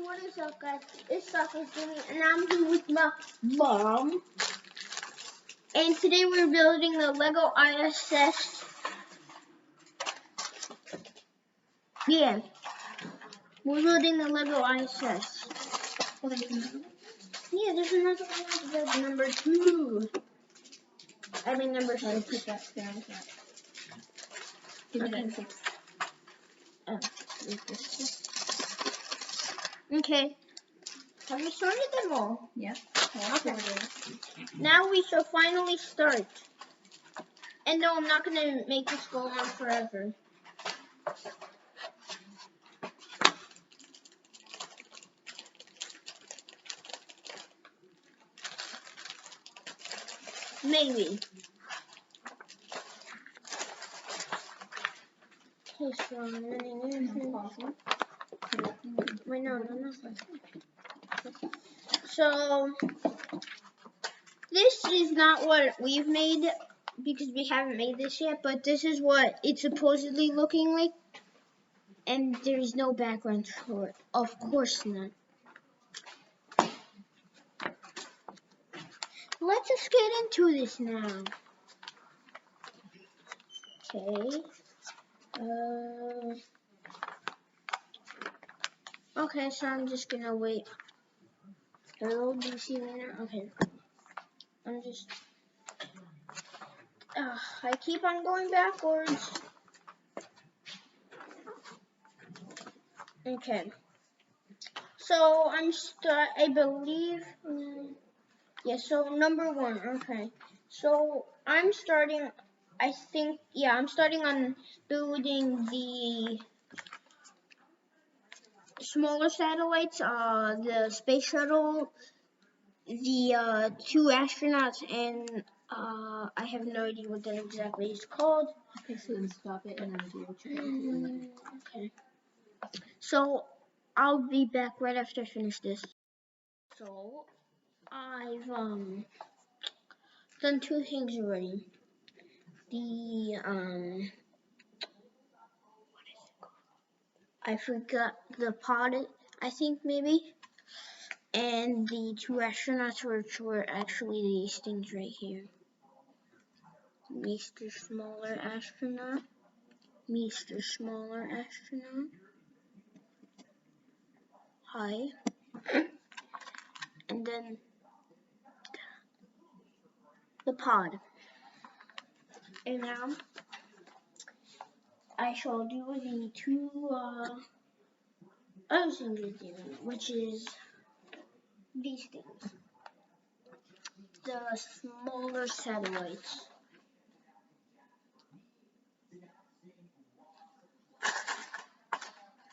what is up, guys? It's Soccer Jimmy, and I'm here with my mom. And today we're building the Lego ISS. Yeah, we're building the Lego ISS. Yeah, there's another one, number 2. I mean number 6. Put that down. Give me that 6. Oh, okay. Have you started them all? Yeah. Okay. Now we shall finally start. And no, I'm not going to make this go on forever. Maybe. Okay, so wait, no. So this is not what we've made because we haven't made this yet, but this is what it's supposedly looking like. And there's no background for it. Of course not. Let's just get into this now. Okay. Okay, so I'm just gonna wait. Hello, do you see me now? Okay. I'm just... I keep on going backwards. Okay. So I believe... yeah, so number 1, okay. So I'm starting, I'm starting on building the smaller satellites, the space shuttle, the 2 astronauts, and I have no idea what that exactly is called. Okay, so then stop it and then do what you're going to do. Okay. So I'll be back right after I finish this. So I've done 2 things already. The what is it called? I forgot the pod, I think maybe. And the 2 astronauts, which were actually these things right here. Mr. Smaller Astronaut. Mr. Smaller Astronaut. Hi. And then the pod. And now I shall do the 2 other things with you, which is these things. The smaller satellites.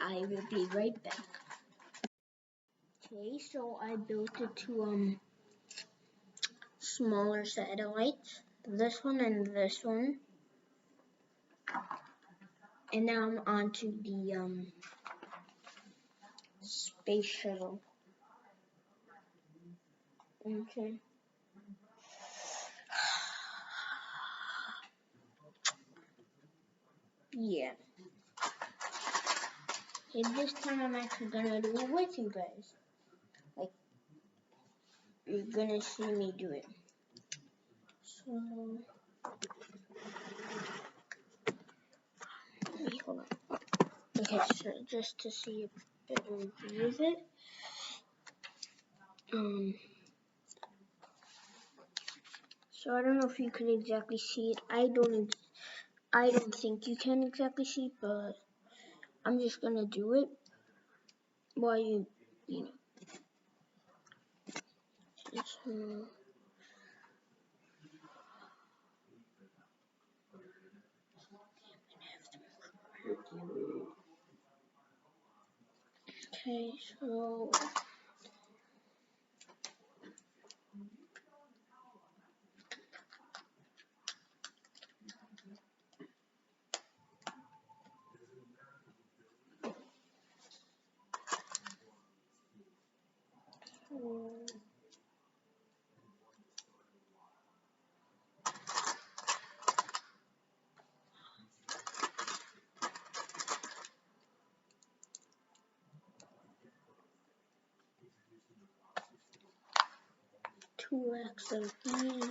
I will be right back. Okay, so I built the 2 smaller satellites, this one and this one. And now I'm on to the space shuttle. Okay. Yeah. And this time I'm actually gonna do it with you guys. Like, you're gonna see me do it. So, wait, hold on. Okay, so just to see a better view of it. So I don't know if you could exactly see it. I don't think you can exactly see it, but I'm just gonna do it while you know. Okay, so 2x of these.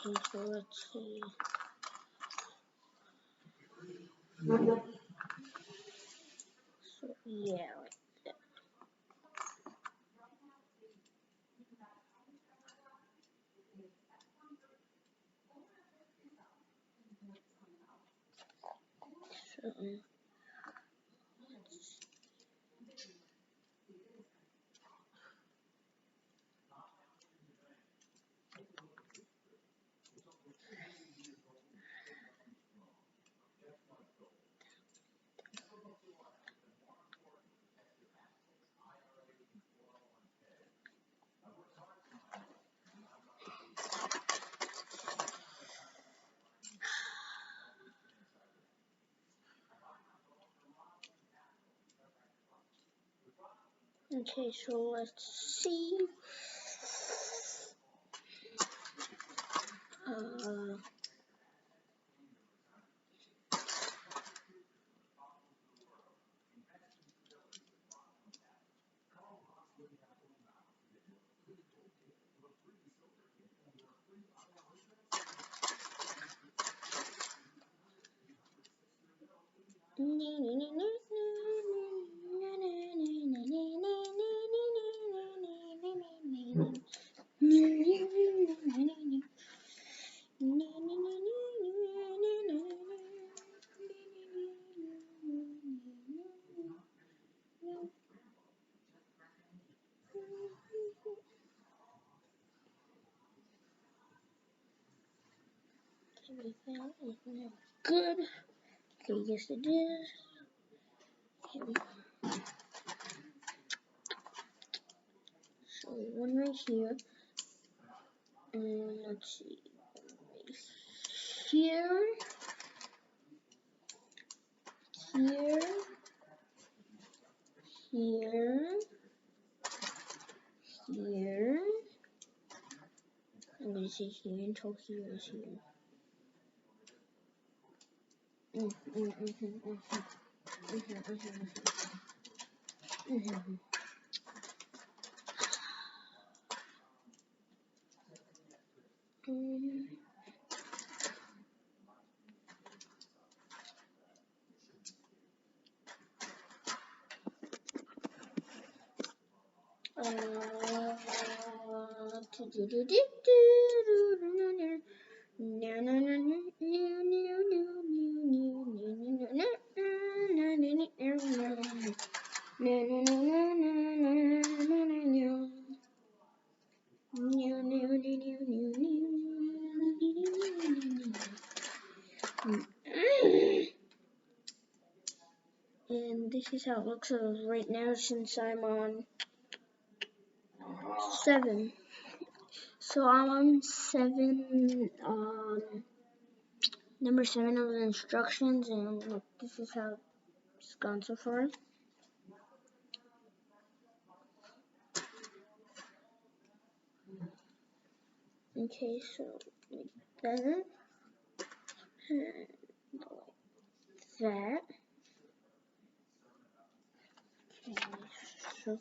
Okay, so let's see. So yeah, like that. So, okay, so let's see. Good. Okay, yes it is. Okay. So one right here. And let's see. Here. Here. Here. Here. I'm gonna say here until here is here. And this is how it looks right now since I'm on 7. So I'm on 7, number 7 of the instructions, and look, this is how it's gone so far. Okay, so like that, and like that. Okay, so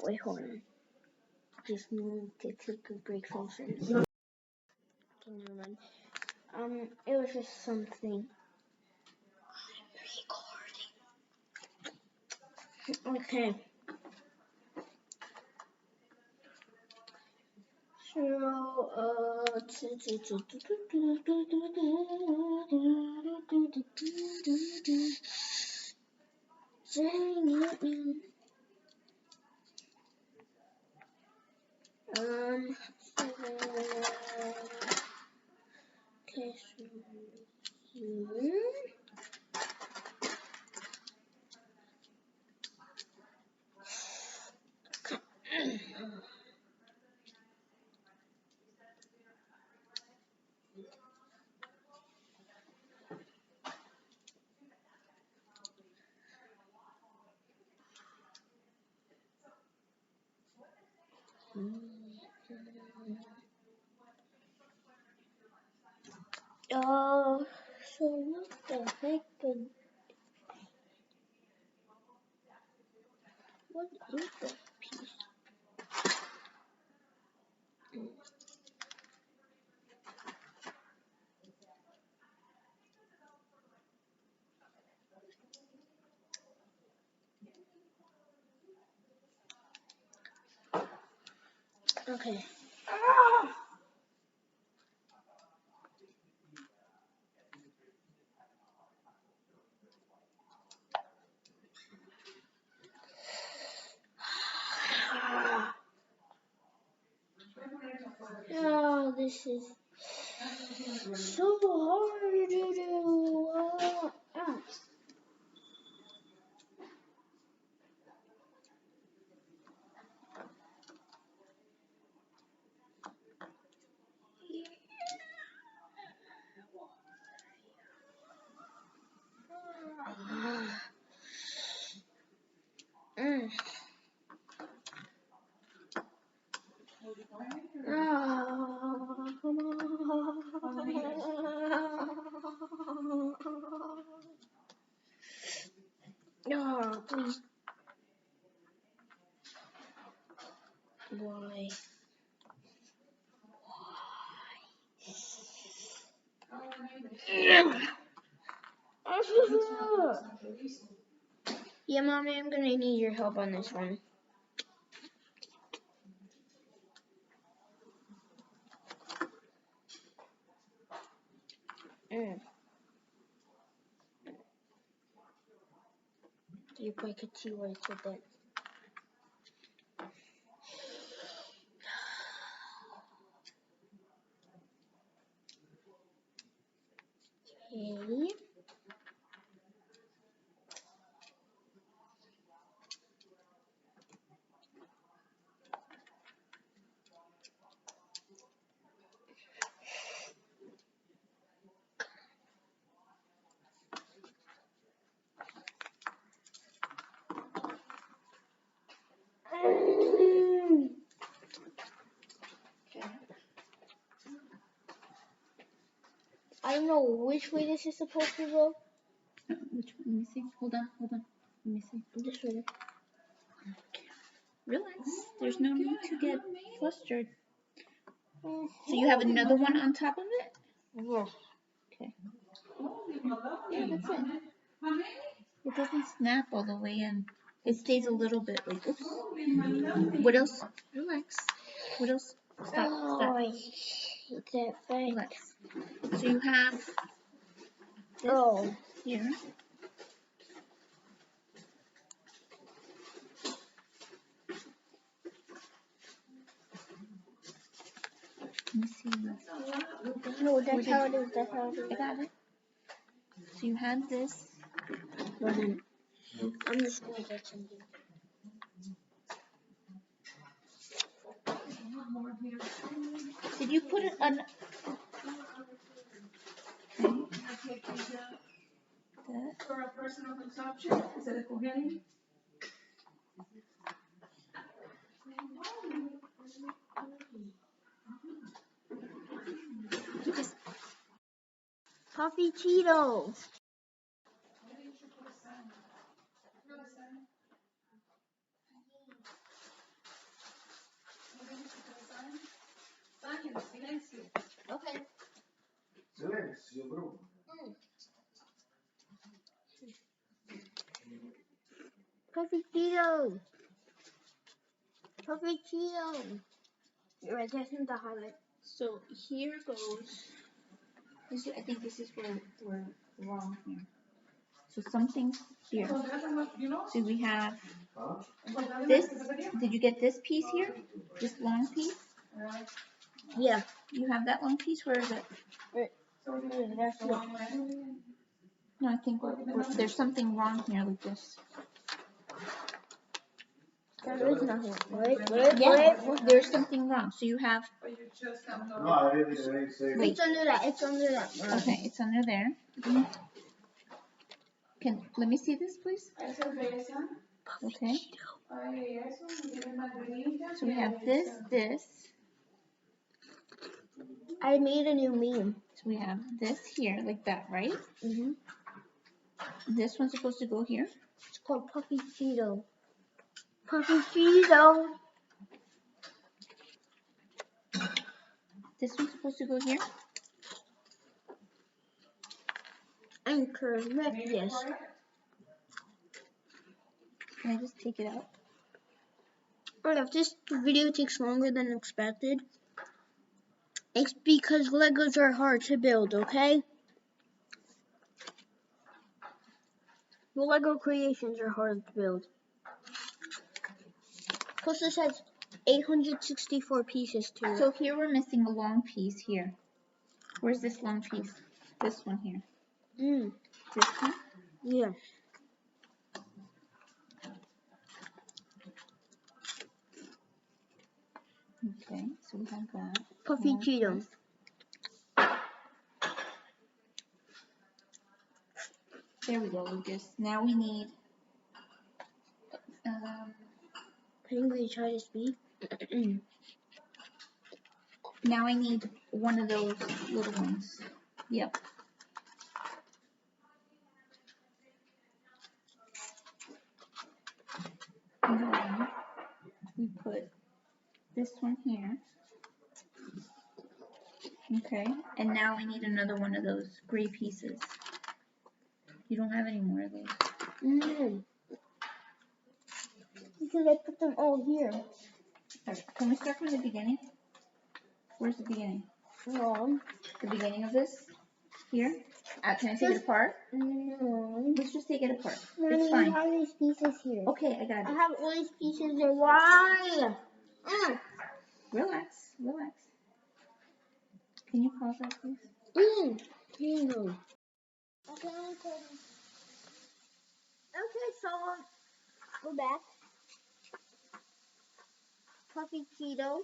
wait, hold on. Just need to take a break from this. Okay, never mind. It was just something. Okay. Okay, so here. So what the heck? What is this piece? Okay. Oh, this is so hard to do. Oh, please. Why? Yeah, Mommy, I'm gonna need your help on this one. You break a T-word with that. Okay. I don't know which way this is supposed to go. Which one? Let me see. Hold on. Let me see. This way. Relax. There's no need to get flustered. So you have another one on top of it? Yes. Okay. Yeah, that's it. It doesn't snap all the way in. It stays a little bit like, oops. What else? Relax. What else? Stop. I hate that back. Relax. So you have this here. Let me see. No, that's how it is. That's how it is. I got it. So you have this. I'm just gonna get something. Did you put it on? For a personal consumption, is it coherent? Puffy Cheeto. Okay. Silenzio, bro. Puffy Cheeto. Puffy Cheeto. You're right, that's in the highlight. So here goes. I think this is where we're wrong here. So something here. So we have this. Did you get this piece here? This long piece? Yeah. You have that long piece? Where is it? That's it. No, I think there's something wrong here with this. There is nothing. Wait. There's something wrong. So you have. No, I didn't say. Wait. It's under that. It's under that. Okay, it's under there. Let me see this, please? Okay. So we have this. I made a new meme. So we have this here, like that, right? Mm-hmm. This one's supposed to go here. It's called Puffy Cheeto. Puffy Cheeto. This one's supposed to go here. I'm correct, yes. Can I just take it out? Alright, if this video takes longer than expected, it's because Legos are hard to build, okay? The Lego creations are hard to build. Plus this has 864 pieces to it. So here we're missing a long piece here. Where's this long piece? This one here. This one? Yeah. Okay, so we have that. Puffy long Cheeto. piece. There we go, Lucas. Now we need Can we try to speak? now I need one of those little ones. Yep. And then we put this one here. Okay, and now we need another one of those gray pieces. You don't have any more of those. No. Because I put them all here. Alright, can we start from the beginning? Where's the beginning? No. The beginning of this? Here? Can I take it apart? No. Let's just take it apart. Mommy, It's fine. I have these pieces here. Okay, I got I it. have all these pieces there. Why? Relax, relax. Can you pause that, please? Bingo. Okay, so we're back. Puffy Cheeto.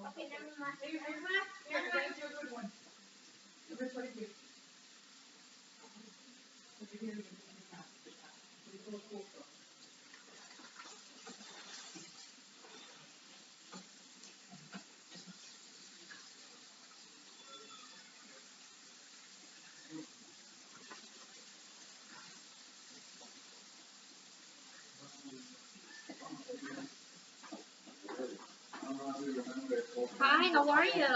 Okay, never mind. Hi, how are you?